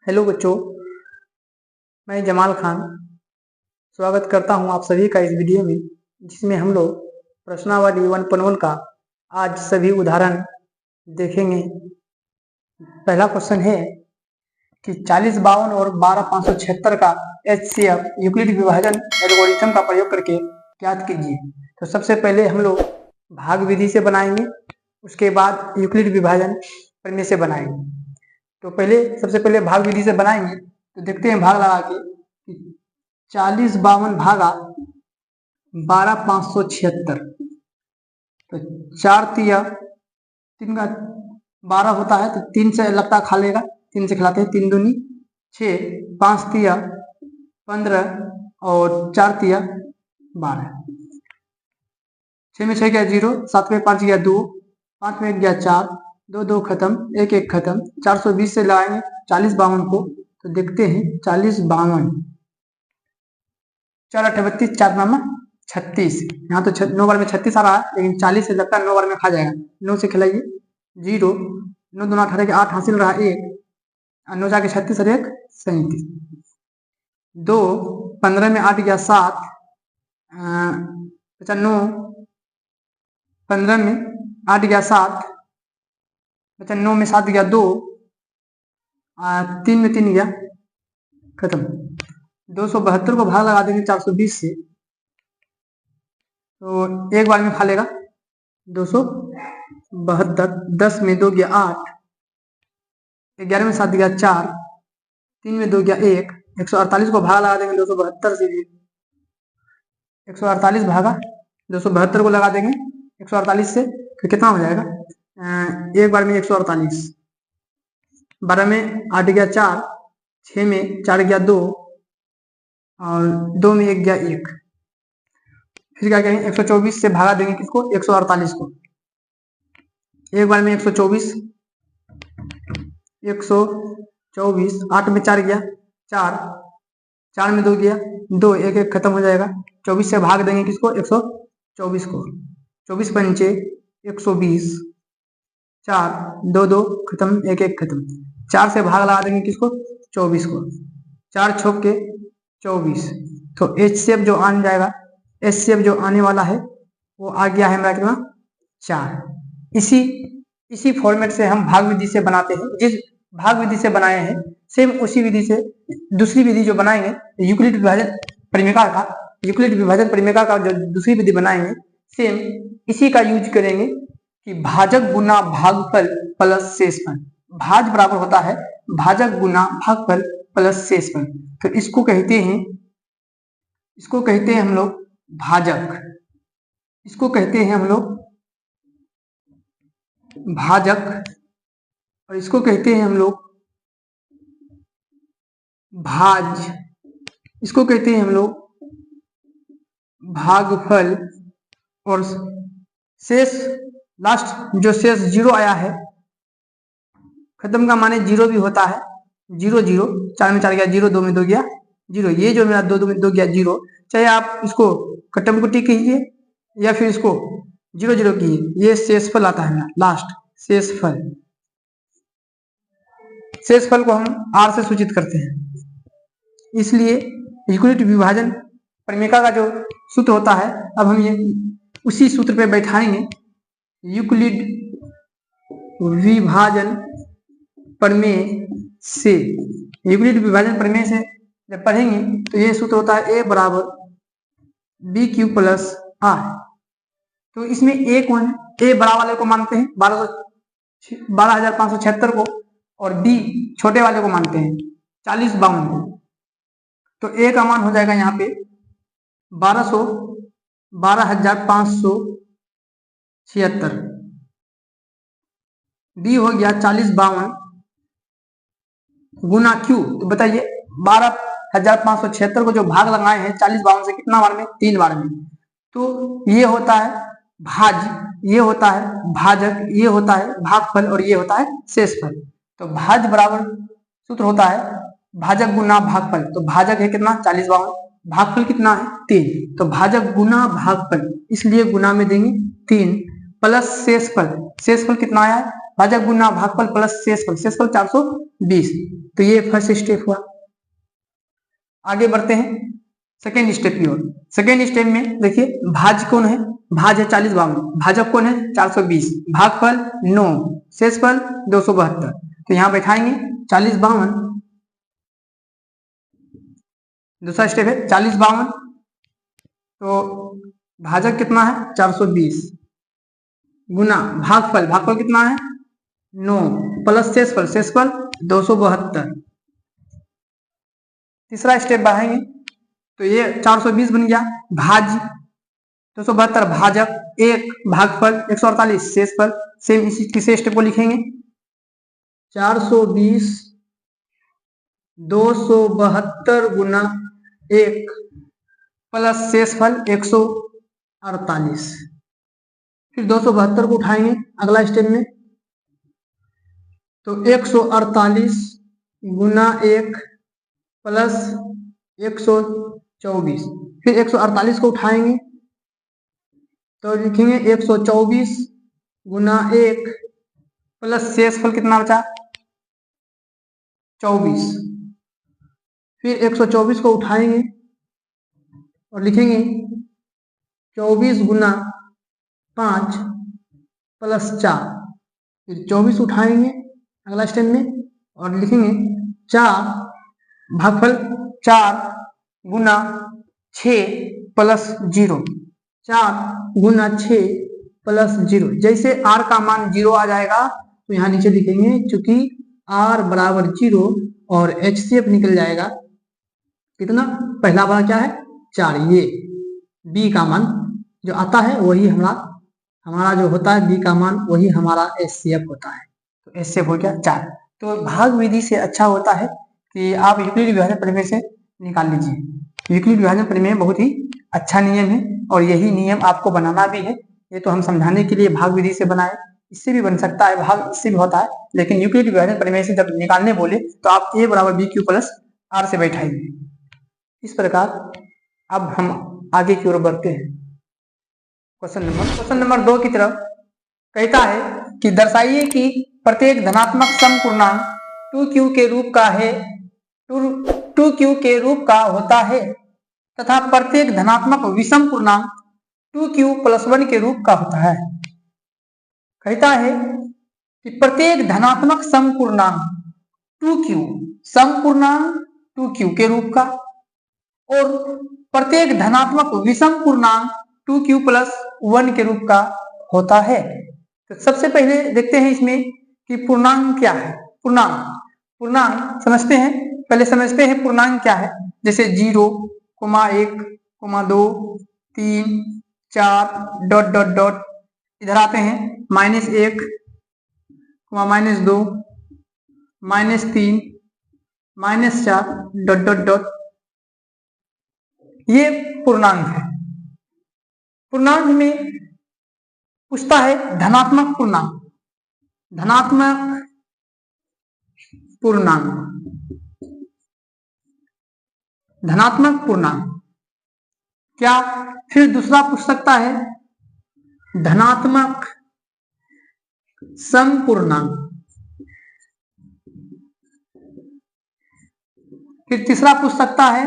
Hello बच्चों, मैं जमाल खान स्वागत करता हूं आप सभी का इस वीडियो में, जिसमें हम लोग प्रश्नावली 1.1 का आज सभी उदाहरण देखेंगे। पहला क्वेश्चन है कि 40 52 और 12 576 का HCF यूक्लिड विभाजन एल्गोरिथम का प्रयोग करके ज्ञात कीजिए। तो सबसे पहले हम लोग भाग विधि से बनाएंगे, उसके बाद यूक्लिड विभाजन प्रमेय से बनाएंगे। तो सबसे पहले भाग विधि से बनाएंगे। तो देखते हैं भाग लगा के 40 52 भागा 12 576। तो 4 तिया 3 का 12 होता है, तो 3 से लगता खा लेगा, 3 से खिलाते हैं, 3 दूनी 6, 5 तिया 15 और 4 तिया 12। 6 में 6 गया 0, 7 में 5 गया 2, 5 में गया 4, 2 2 खत्म, 1 1 खत्म। 420 से लगाएंगे 40 52 को। तो देखते हैं 40 52, 4 8 32, 4 9 36। यहाँ तो 9 बार में 36 आ रहा है, लेकिन 40 से लगता है 9 बार में खा जाएगा। 9 से खिलाइए 0, 9 2 18 के 8 हासिल रहा 1, 9 जाके 36 और 1 37, 2 15 में 8 गया 7, 9 15 में 8 गया 7, 9 में 7 गया 2, 3 में 3 गया खत्म। 272 को भाग लगा देंगे 420 से, तो एक बार में खा लेगा 272। 10 में 2 गया 8, 11 में 7 गया 4, 3 में 2 गया 1, 148 को भाग लगा देंगे 272 से। 148 भागा 272 को लगा देंगे 148 से, तो कितना हो जाएगा? एक बार में 148। 12 में 8 गया 4, 6 में 4 गया 2 और 2 में 1 गया 1। फिर क्या करेंगे? 124 से भागा देंगे किसको? 148 को। एक बार में 124, 8 में 4 गया 4, 4 में 2 गया 2, 1 1 खत्म हो जाएगा। 24 से भाग देंगे किसको? 124 को। 24 पंचे 120, 4 2 2 खत्म, 1 1 खत्म। 4 से भाग लगा देंगे किसको? 24 को। 4 छोक के 24। तो HCF जो आने जाएगा, HCF जो आने वाला है वो आ गया है हमारा कितना? 4। इसी फॉर्मेट से हम भाग विधि से बनाते हैं। जिस भाग विधि से बनाए हैं, सेम उसी विधि से दूसरी विधि जो बनाएंगे यूक्लिड विभाजन परिमेय का जो दूसरी विधि बनाएंगे, सेम इसी का यूज करेंगे कि भाजक गुना भागफल प्लस शेषफल। भाज बराबर होता है भाजक गुना भागफल प्लस शेषफल। तो इसको कहते हैं हम लोग भाजक। इसको कहते हैं हम लोग भाजक, और इसको कहते हैं हम लोग भाज। इसको कहते हैं हम लोग भागफल। और शेष, लास्ट जो शेष 0 आया है, खत्म का माने 0 भी होता है। 0 0, 4 में 4 गया 0, 2 में 2 गया 0। ये जो मेरा 2 में 2 गया 0, चाहे आप इसको कट्टम कुट्टी कीजिए या फिर इसको 0 0 कीजिए, ये शेषफल आता है मेरा लास्ट शेषफल। शेषफल को हम R से सूचित करते हैं। इसलिए यूक्लिड विभाजन प्रमेय का जो सूत्र होता है, अब हम ये उसी सूत्र पे बैठाएंगे। यूक्लिड विभाजन प्रमेय से, यूक्लिड विभाजन प्रमेय से जब पढ़ेंगे तो ये सूत्र होता है A बराबर BQ प्लस R। तो इसमें A कौन है? A बड़ा वाले को मानते हैं 12,576 को, और B छोटे वाले को मानते हैं 40 52 को। तो A का मान हो जाएगा यहाँ पे 12,576। B हो गया 40 52 गुना Q। तो बताइए 12,576 को जो भाग लगाए हैं 40 52 से, कितना बार में? 3 बार में। तो ये होता है भाज, ये होता है भाजक, ये होता है भागफल और ये होता है शेषफल। तो भाज बराबर सूत्र होता है भाजक गुना भागफल। तो भाजक है कितना? 40 52, भागफल कितना है? 3। तो भाजक गुना भागफल, इसलिए गुना में देंगे 3 प्लस शेषफल। शेषफल कितना आया है? भाजक गुना भागफल प्लस शेषफल, शेषफल 420। तो ये फर्स्ट स्टेप हुआ। आगे बढ़ते हैं सेकेंड स्टेप की ओर। सेकेंड स्टेप में देखिए भाज कौन है, भाज है 4052, भाजक कौन है 420, भागफल 9, शेषफल 272। तो यहाँ बैठाएंगे 4052, दूसरा स्टेप है 4052, तो भाजक कितना है 420 गुना भागफल, भागफल कितना है 9 प्लस शेषफल, शेषफल 272। तीसरा स्टेप बढ़ाएंगे तो ये 420 बन गया, भाज 272 भाजक 1 भागफल 148 शेषफल, सेम इसी तीसरे स्टेप को लिखेंगे 420 272 गुना 1 प्लस शेषफल 148। फिर 272 को उठाएंगे अगला स्टेप में, तो 148 गुना 1 प्लस 124। फिर 148 को उठाएंगे तो लिखेंगे 124 गुना 1 प्लस शेषफल कितना बचा 24। फिर 124 को उठाएंगे और लिखेंगे 24 गुना 5 प्लस 4। फिर 24 उठाएंगे अगला स्टेप में और लिखेंगे 4 भागफल 4 गुना 6 प्लस 0, 4 गुना 6 प्लस 0। जैसे r का मान 0 आ जाएगा तो यहाँ नीचे लिखेंगे चूंकि r बराबर 0 और HCF निकल जाएगा कितना, पहला वाला क्या है 4, ये b का मान जो आता है वही हमारा जो होता है b का मान वही हमारा HCF होता है। तो HCF हो गया 4। तो भाग विधि से अच्छा होता है कि आप यूक्लिड विभाजन प्रमेय से निकाल लीजिए। यूक्लिड विभाजन प्रमेय बहुत ही अच्छा नियम है और यही नियम आपको बनाना भी है। ये तो हम समझाने के लिए भाग विधि से बनाए, इससे भी बन सकता है, भाग इससे भी होता है, लेकिन यूक्लिड विभाजन प्रमेय से जब निकालने बोले तो आप a बराबर बी क्यू प्लस आर से बैठाइए। इस प्रकार अब हम आगे की ओर बढ़ते हैं। क्वेश्चन नंबर 2 की तरफ कहता है कि दर्शाइए कि प्रत्येक धनात्मक समपूर्णांक 2q के रूप का है 2q के रूप का होता है तथा प्रत्येक धनात्मक विषम पूर्णांक 2q प्लस 1 के रूप का होता है। कहता है कि प्रत्येक धनात्मक समपूर्णांक 2q, समपूर्णांक 2q के रूप का और प्रत्येक धनात्मक विषम पूर्णांक 2q प्लस 1 के रूप का होता है। तो सबसे पहले देखते हैं इसमें कि पूर्णांक क्या है। पूर्णांक समझते हैं, पहले समझते हैं पूर्णांक क्या है। जैसे 0, 1, 2, 3, 4 डॉट डॉट डॉट, इधर आते हैं -1, -2, -3, -4 डॉट डॉट डॉट, ये पूर्णांक है। पूर्णांक में पूछता है धनात्मक पूर्णांक, धनात्मक पूर्णांक, धनात्मक पूर्णांक क्या। फिर दूसरा पूछ सकता है धनात्मक समपूर्णांक, फिर तीसरा पूछ सकता है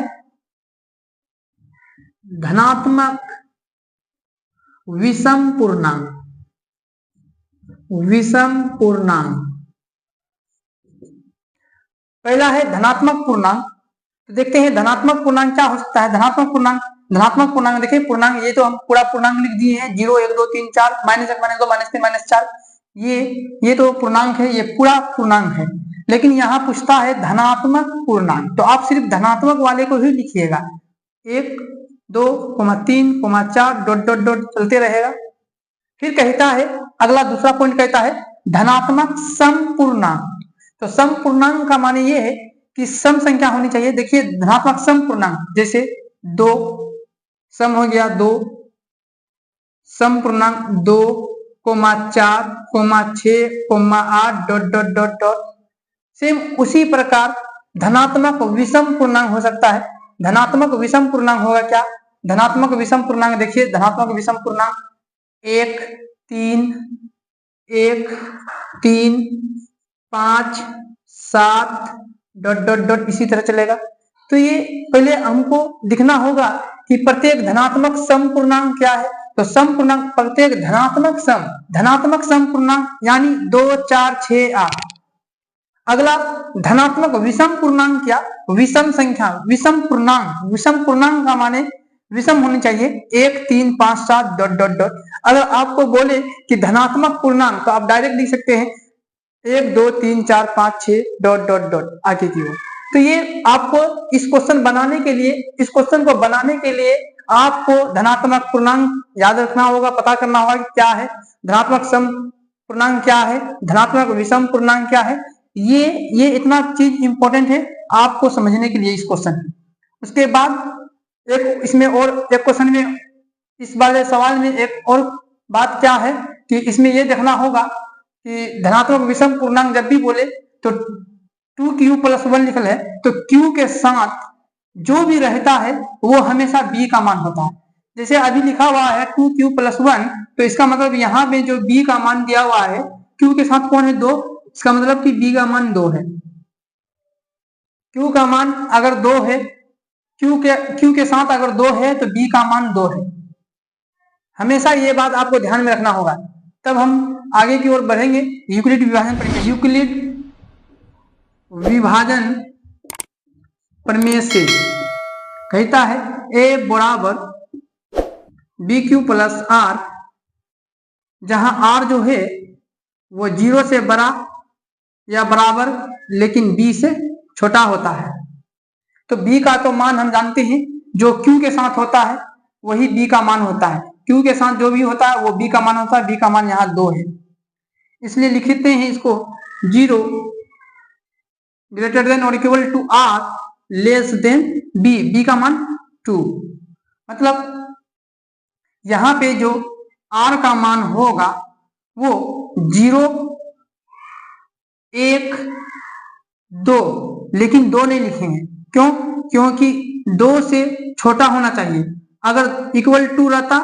धनात्मक विषम पूर्णांक, विषम पूर्णांक। पहला है धनात्मक पूर्णांक, तो देखते हैं धनात्मक पूर्णांक क्या हो सकता है। धनात्मक पूर्णांक देखिए, पूर्णांक ये तो हम पूरा पूर्णांक लिख दिए हैं 0, 1, 2, 3, 4, -1, -2, -3, -4, ये तो पूर्णांक है, ये पूरा पूर्णांक है। लेकिन यहाँ पूछता है धनात्मक पूर्णांक, तो आप सिर्फ धनात्मक वाले को ही लिखिएगा, 1, 2, 3, 4 डॉट डॉट डॉट चलते रहेगा। फिर कहता है अगला दूसरा पॉइंट कहता है धनात्मक समपूर्णांक। तो समपूर्णांक का माने ये है कि सम संख्या होनी चाहिए। देखिए धनात्मक समपूर्णांक जैसे 2 सम हो गया 2, समपूर्णांक 2, 4, 6, 8 dot dot dot dot. Same उसी प्रकार धनात्मक विषम पूर्णांक हो सकता है। धनात्मक विषम पूर्णांक होगा क्या, धनात्मक विषम पूर्णांक देखिए, धनात्मक विषम पूर्णांक 1, 3, 1 3 5 7 डॉट डॉट डॉट इसी तरह चलेगा। तो ये पहले हमको दिखना होगा कि प्रत्येक धनात्मक सम पूर्णांक क्या है। तो सम पूर्णांक प्रत्येक धनात्मक सम पूर्णांक यानी 2 4 6 8। अगला धनात्मक विषम पूर्णांक क्या, विषम संख्या, विषम पूर्णांक का माने विषम होनी चाहिए 1 3 5 7 डॉट डॉट डॉट। अगर आपको बोले कि धनात्मक पूर्णांक तो आप डायरेक्ट लिख सकते हैं 1 2 3 4 5 6 डॉट डॉट डॉट आगे की ओर। तो ये आपको इस क्वेश्चन को बनाने के लिए आपको धनात्मक पूर्णांक याद रखना होगा, पता करना होगा कि क्या है धनात्मक सम पूर्णांक, क्या है धनात्मक विषम पूर्णांक, क्या है ये इतना चीज इंपॉर्टेंट है आपको समझने के लिए इस क्वेश्चन। उसके बाद एक इसमें और एक क्वेश्चन में इस वाले सवाल में एक और बात क्या है कि इसमें यह देखना होगा कि धनात्मक विषम पूर्णांक जब भी बोले तो 2q + 1 लिखल है, तो q के साथ जो भी रहता है वो हमेशा b का मान होता है। जैसे अभी लिखा हुआ है 2q + 1, तो इसका मतलब यहाँ पे जो b का मान दिया हुआ है q के साथ कौन है 2, इसका मतलब कि b का मान 2 है। q का मान अगर 2 है, q के साथ अगर 2 है तो b का मान 2 है। हमेशा ये बात आपको ध्यान में रखना होगा। तब हम आगे की ओर बढ़ेंगे, यूक्लिड विभाजन पढ़ेंगे। यूक्लिड विभाजन प्रमेय से कहता है a बराबर bq + r, जहां r जो है वो 0 से बड़ा या बराबर लेकिन b से छोटा होता है। तो b का तो मान हम जानते हैं, जो q के साथ होता है वही b का मान होता है। q के साथ जो भी होता है वो b का मान होता है। b का मान यहाँ 2 है, इसलिए लिखते हैं इसको 0 ग्रेटर देन और equal to r less than b, b का मान 2। मतलब यहाँ पे जो r का मान होगा वो 0 1 2, लेकिन 2 नहीं लिखेंगे। क्यों? क्योंकि 2 से छोटा होना चाहिए। अगर इक्वल टू रहता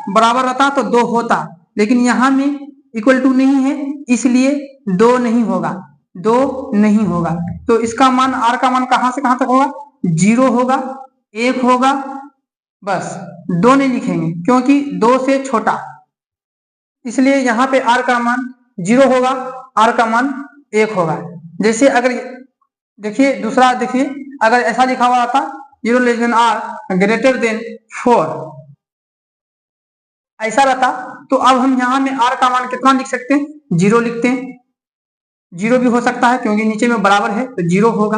बराबर रहता तो 2 होता, लेकिन यहाँ में इक्वल टू नहीं है इसलिए 2 नहीं होगा। तो इसका मान r का मान कहां से कहां तक होगा, 0 होगा 1 होगा, बस 2 नहीं लिखेंगे क्योंकि 2 से छोटा, इसलिए यहाँ पे r का मान 0 होगा, r का मान 1 होगा। जैसे अगर देखिए दूसरा देखिए, अगर ऐसा लिखा हुआ था 0 less than r greater than 4 ऐसा रहता, तो अब हम यहाँ में r का मान कितना लिख सकते हैं, 0 लिखते हैं। 0 भी हो सकता है क्योंकि नीचे में बराबर है तो 0 होगा,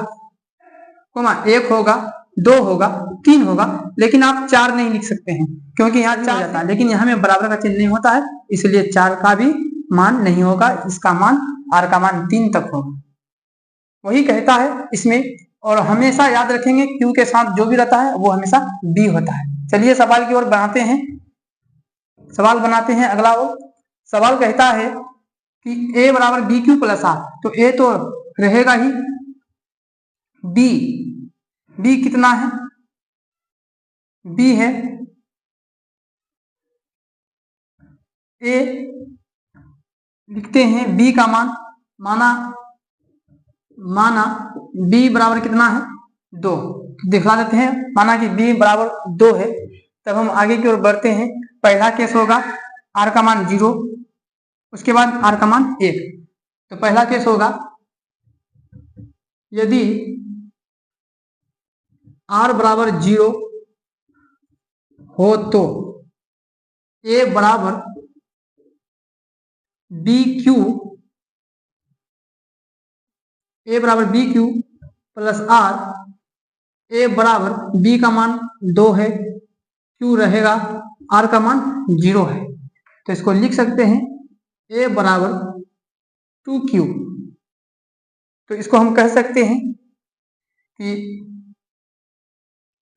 1 होगा, 2 होगा, 3 होगा, लेकिन आप 4 नहीं लिख सकते हैं क्योंकि यहाँ 4 जाता है, लेकिन यहाँ में बराबर का चिन्ह नहीं होता है इसलिए 4 का भी मान नहीं होगा। इसका मान r का मान 3 तक होगा, वही कहता है इसमें। और हमेशा याद रखेंगे q के साथ जो भी रहता है वो हमेशा b होता है। चलिए सवाल की ओर बनाते हैं, अगला वो सवाल कहता है कि a बराबर bq + r, तो a तो रहेगा ही, b कितना है, b है a, लिखते हैं b का मान, माना b बराबर कितना है 2, दिखा देते हैं। माना कि b बराबर 2 है, तब हम आगे की ओर बढ़ते हैं। पहला केस होगा r का मान 0, उसके बाद r का मान 1। तो पहला केस होगा यदि r बराबर 0 हो तो a बराबर bq + r, a बराबर b का मान 2 है, q रहेगा, r का मान 0 है, तो इसको लिख सकते हैं a बराबर 2q। तो इसको हम कह सकते हैं कि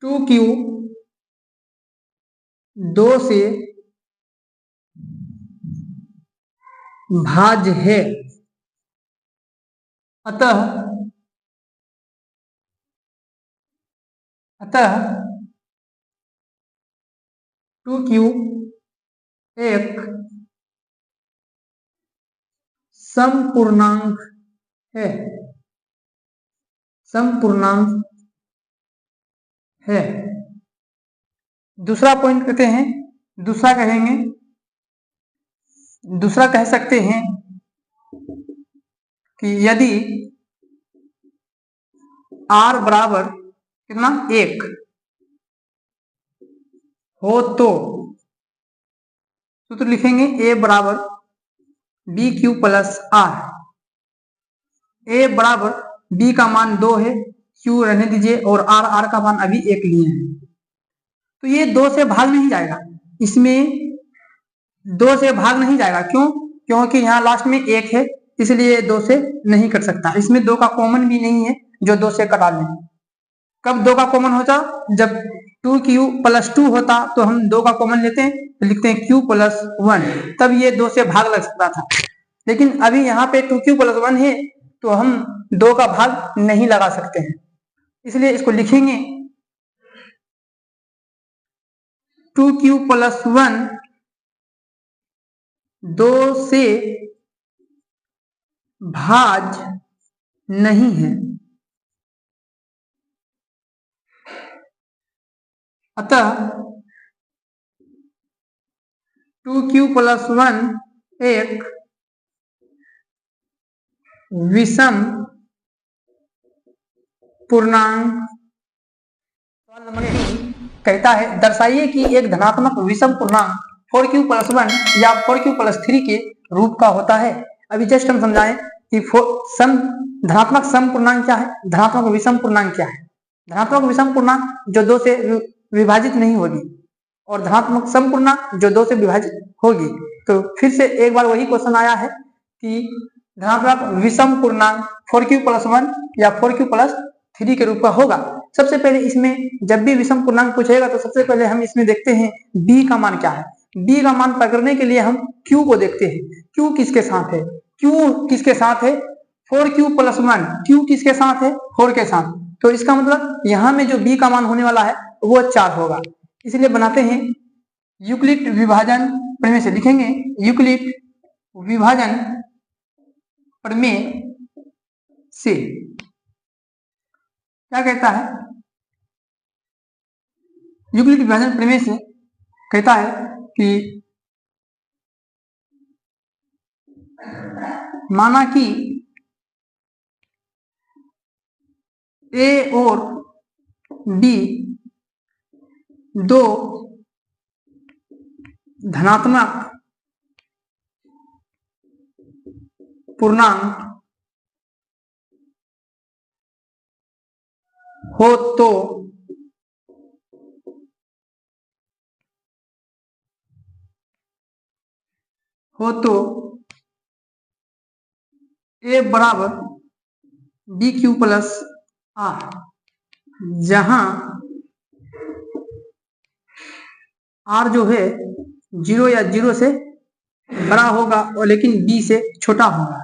2q 2 से भाज्य है, अतः 2q एक समपूर्णांक है, समपूर्णांक है। दूसरा पॉइंट कहते हैं, दूसरा कहेंगे, दूसरा कह सकते हैं कि यदि r बराबर कितना 1 हो तो सूत्र लिखेंगे a बराबर B Q plus R. a बराबर b का मान 2 है, q रहने दीजिए, और r का मान अभी 1 लिए हैं, तो ये 2 से भाग नहीं जाएगा, इसमें 2 से भाग नहीं जाएगा। क्यों? क्योंकि यहाँ लास्ट में 1 है, इसलिए 2 से नहीं कट सकता। इसमें 2 का कॉमन भी नहीं है जो 2 से कटा लें। कब 2 का कॉमन होता? जब 2q प्लस 2 होता तो हम 2 का कॉमन लेते हैं, तो लिखते हैं q प्लस 1, तब ये 2 से भाग लग सकता था। लेकिन अभी यहाँ पे 2q प्लस 1 है, तो हम 2 का भाग नहीं लगा सकते हैं, इसलिए इसको लिखेंगे 2q प्लस 1 2 से भाज नहीं है, अतः 2q प्लस 1 एक विषम पूर्णांक। सवाल नंबर 3 कहता है दर्शाइए कि एक धनात्मक विषम पूर्णांक 4q प्लस 1 या 4q प्लस 3 के रूप का होता है। अभी जस्ट हम समझाएं कि धनात्मक सम पूर्णांक क्या है, धनात्मक विषम पूर्णांक क्या है। धनात्मक विषम पूर्णांक जो 2 से विभाजित नहीं होगी, और धनात्मक सम पूर्णांक जो 2 से विभाजित होगी। तो फिर से एक बार वही क्वेश्चन आया है कि धनात्मक विषम पूर्णांक 4q प्लस 1 या 4q प्लस 3 के रूप का होगा। सबसे पहले इसमें जब भी विषम पूर्णांक पूछेगा तो सबसे पहले हम इसमें देखते हैं b का मान क्या है। b का मान पकड़ने के लिए हम q को देखते हैं, q किसके साथ है, q किसके साथ है 4q प्लस 1, q किसके साथ है 4 के साथ, तो इसका मतलब यहाँ में जो b का मान होने वाला है वो 4 होगा। इसलिए बनाते हैं यूक्लिड विभाजन प्रमेय से, लिखेंगे यूक्लिड विभाजन प्रमेय से क्या कहता है, यूक्लिड विभाजन प्रमेय से कहता है कि माना कि a और b दो धनात्मक पूर्णांक हो तो a बराबर बी क्यू प्लस आर, जहां r जो है 0 या 0 से बड़ा होगा और लेकिन b से छोटा होगा।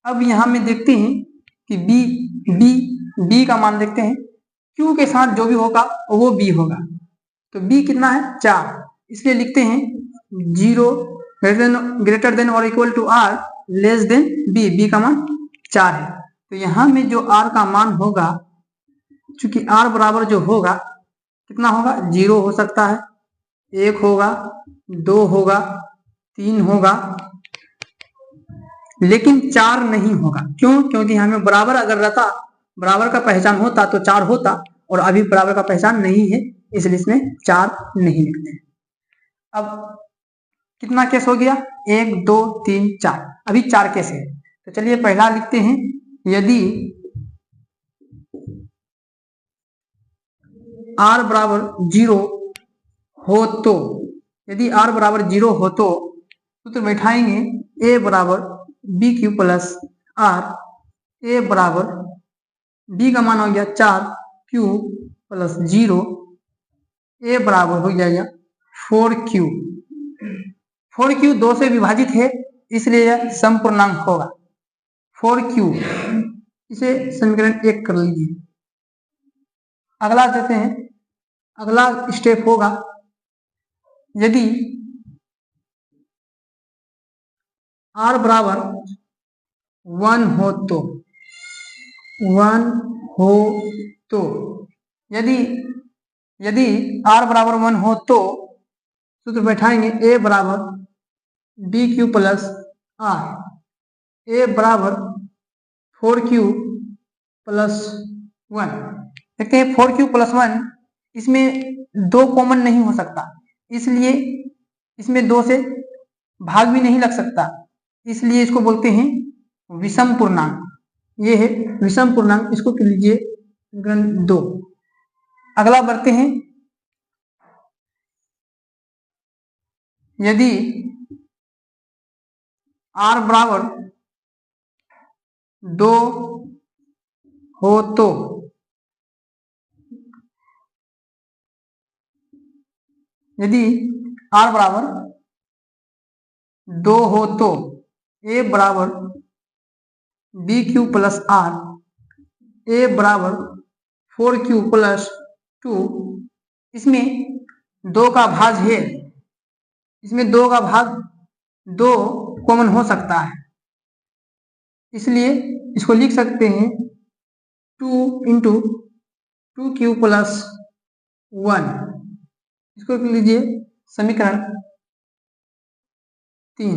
अब यहां में देखते हैं कि b का मान देखते हैं, q के साथ जो भी होगा वो b होगा, तो b कितना है 4, इसलिए लिखते हैं 0 ग्रेटर देन और equal to r less than b का मान 4 है। तो यहाँ में जो r का मान होगा, चूंकि r बराबर जो होगा कितना होगा 0 हो सकता है, 1 होगा, 2 होगा, 3 होगा, लेकिन 4 नहीं होगा। क्यों? क्योंकि हमें बराबर अगर रहता, बराबर का पहचान होता तो 4 होता, और अभी बराबर का पहचान नहीं है, इसलिए इसमें 4 नहीं लिखते। अब कितना केस हो गया 1 2 3 4, अभी 4 केस है। तो चलिए पहला लिखते हैं, यदि r बराबर 0 हो तो, यदि r बराबर 0 हो तो सूत्र बैठाएंगे a बराबर B Q plus R, a बराबर b का मान हो गया 4 q प्लस 0, a बराबर हो जाएगा 4q। 4q 2 से विभाजित है, इसलिए यह समपूर्णांक होगा 4q। इसे समीकरण 1 कर लीजिए। अगला देते हैं, अगला स्टेप होगा, यदि r बराबर 1 हो तो 1 हो तो यदि r बराबर 1 हो तो सूत्र बैठाएंगे a बराबर बी क्यू प्लस आर, ए बराबर 4q प्लस 1। देखते हैं 4q प्लस 1 इसमें 2 कॉमन नहीं हो सकता, इसलिए इसमें 2 से भाग भी नहीं लग सकता, इसलिए इसको बोलते हैं विषम पूर्णांक। ये है विषम पूर्णांक, इसको कर लीजिए समीकरण 2। अगला बढ़ते हैं, यदि r बराबर 2 हो तो यदि r बराबर 2 हो तो a बराबर बी क्यू प्लस आर, ए बराबर 4q प्लस 2। इसमें 2 का भाग है, इसमें 2 का भाग 2 कॉमन हो सकता है, इसलिए इसको लिख सकते हैं 2 इंटू 2q प्लस 1। इसको लिख लीजिए समीकरण 3।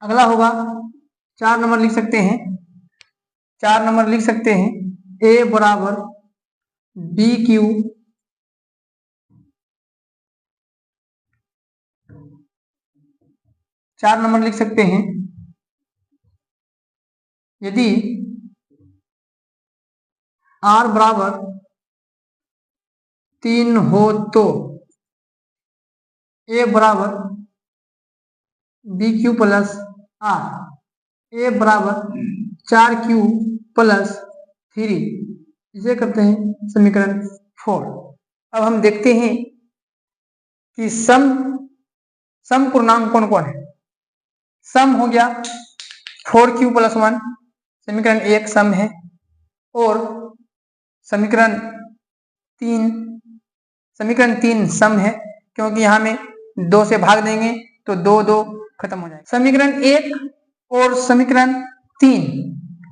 अगला होगा 4 नंबर लिख सकते हैं, 4 नंबर लिख सकते हैं a बराबर बी क्यू चार नंबर लिख सकते हैं, यदि r बराबर 3 हो तो a बराबर बी क्यू प्लस आर, ए बराबर 4q प्लस 3। इसे करते हैं समीकरण 4। अब हम देखते हैं कि सम पूर्णांक कौन कौन है। सम हो गया 4q प्लस 1, समीकरण 1 सम है, और समीकरण 3 सम है, क्योंकि यहाँ में 2 से भाग देंगे तो 2 2 खत्म हो जाएगा। समीकरण 1 और समीकरण 3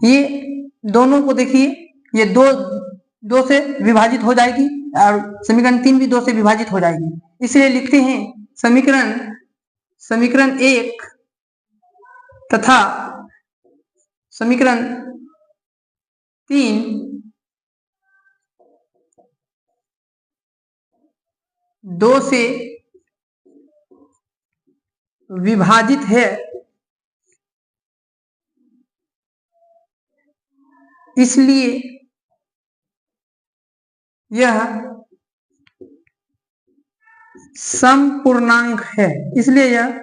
ये दोनों को देखिए, ये 2 से विभाजित हो जाएगी और समीकरण 3 भी 2 से विभाजित हो जाएगी, इसलिए लिखते हैं समीकरण 1 तथा समीकरण 3 2 से विभाजित है, इसलिए यह समपूर्णांक है, इसलिए यह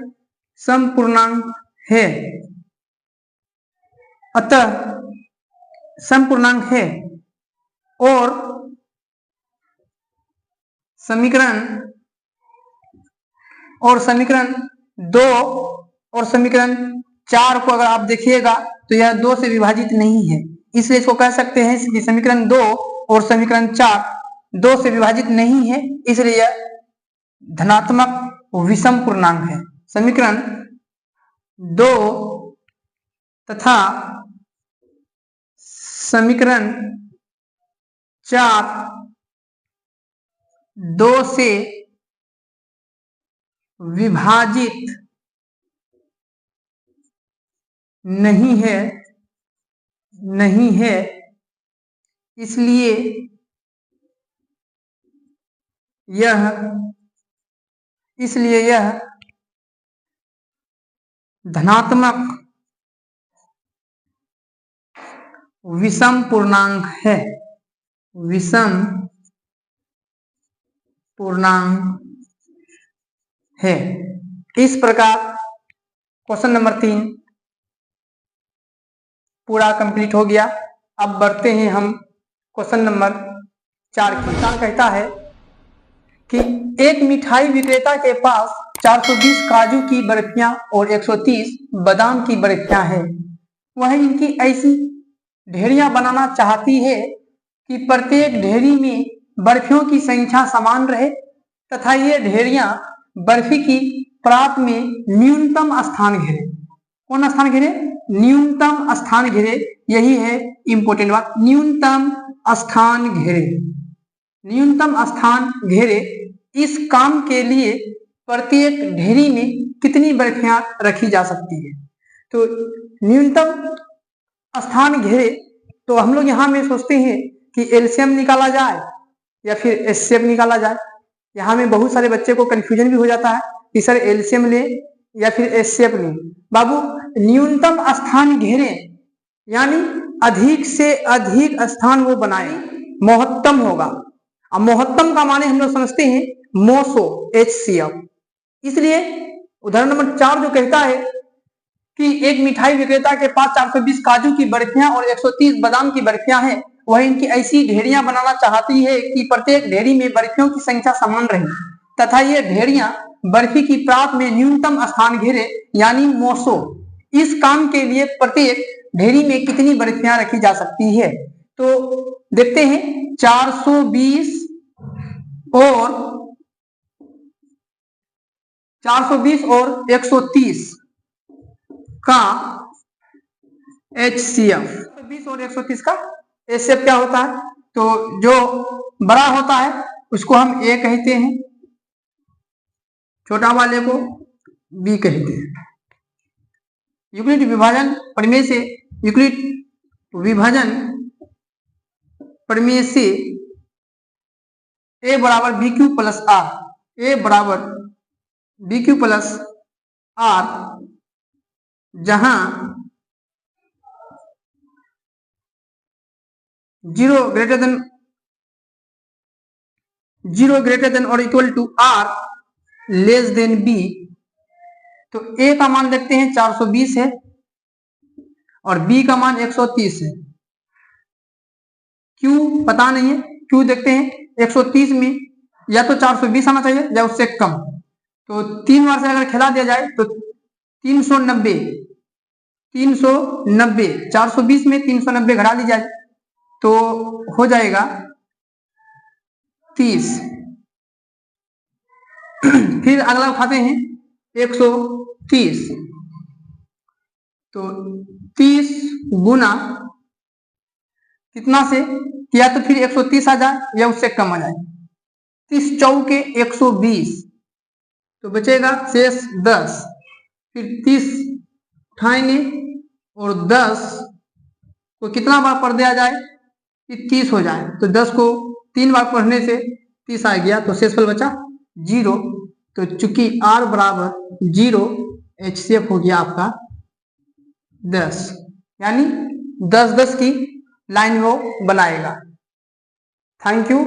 समपूर्णांक है। अतः समपूर्णांक है, और समीकरण 2 और समीकरण 4 को अगर आप देखिएगा तो यह 2 से विभाजित नहीं है, इसलिए इसको कह सकते हैं कि समीकरण 2 और समीकरण 4 2 से विभाजित नहीं है, इसलिए यह धनात्मक विषम पूर्णांक है। समीकरण 2 तथा समीकरण 4 2 से विभाजित नहीं है, इसलिए यह धनात्मक विषम पूर्णांक है, विषम पूर्णांक है। इस प्रकार क्वेश्चन नंबर 3 पूरा कंप्लीट हो गया। अब बढ़ते हैं हम क्वेश्चन नंबर 4 की। कहता है कि एक मिठाई विक्रेता के पास 420 काजू की बर्फियां और 130 बादाम की बर्फियां हैं। वह इनकी ऐसी ढेरियां बनाना चाहती है कि प्रत्येक ढेरी में बर्फियों की संख्या समान रहे तथा ये ढेरियां बर्फी की परात में न्यूनतम स्थान घेरे। कौन स्थान घेरे? न्यूनतम स्थान घेरे। यही है इंपॉर्टेंट बात, न्यूनतम स्थान घेरे। न्यूनतम स्थान घेरे। इस काम के लिए प्रत्येक ढेरी में कितनी बर्फियां रखी जा सकती है? तो न्यूनतम स्थान घेरे, तो हम लोग यहाँ में सोचते हैं कि एलसीएम निकाला जाए या फिर एचसीएफ निकाला जाए। यहाँ में बहुत सारे बच्चे को कंफ्यूजन भी हो जाता है कि सर एलसीएम ले या फिर एचसीएफ ले। बाबू, न्यूनतम स्थान घेरे यानी अधिक से अधिक स्थान वो बनाए, महत्तम होगा। अब महत्तम का माने हम लोग समझते हैं मोसो, एचसीएफ। इसलिए उदाहरण नंबर 4 जो कहता है कि एक मिठाई विक्रेता के पास 420 काजू की बर्फियां और 130 बादाम की बर्फियां हैं। वह इनकी ऐसी ढेरियां बनाना चाहती है कि प्रत्येक ढेरी में बर्फियों की संख्या समान रहे तथा ये ढेरियां बर्फी की प्रात में न्यूनतम स्थान घेरे यानी मोसो। इस काम के लिए प्रत्येक ढेरी में कितनी बर्फियां रखी जा सकती है? तो देखते हैं 420 और 130 का HCF, 120 और 130 का HCF क्या होता है? तो जो बड़ा होता है उसको हम A कहते हैं, छोटा वाले को B कहते हैं। यूक्लिड विभाजन प्रमेय से, यूक्लिड विभाजन प्रमेय से A बराबर BQ प्लस R, A बराबर BQ प्लस R, जहां 0 ग्रेटर देन और equal to R less than B। तो A का मान देखते हैं 420 है और B का मान 130 है। Q पता नहीं है, Q देखते हैं 130 में या तो 420 आना चाहिए या उससे कम। तो 3 बार से अगर खिला दिया जाए तो 390, 420 में 390 घटा दी जाए तो हो जाएगा 30। फिर अगला उठाते हैं 130, तो 30 गुना कितना से, या तो फिर 130 आ जाए या उससे कम आ जाए। 30 चौके 120, तो बचेगा शेष 10। फिर 30 उठाएंगे और 10 को कितना बार पढ़ दिया जाए कि 30 हो जाए। तो 10 को 3 बार पढ़ने से 30 आ गया, तो शेषफल बचा 0। तो चूंकि R बराबर 0, HCF हो गया आपका 10, यानी 10-10 की लाइन वो बनाएगा। Thank you.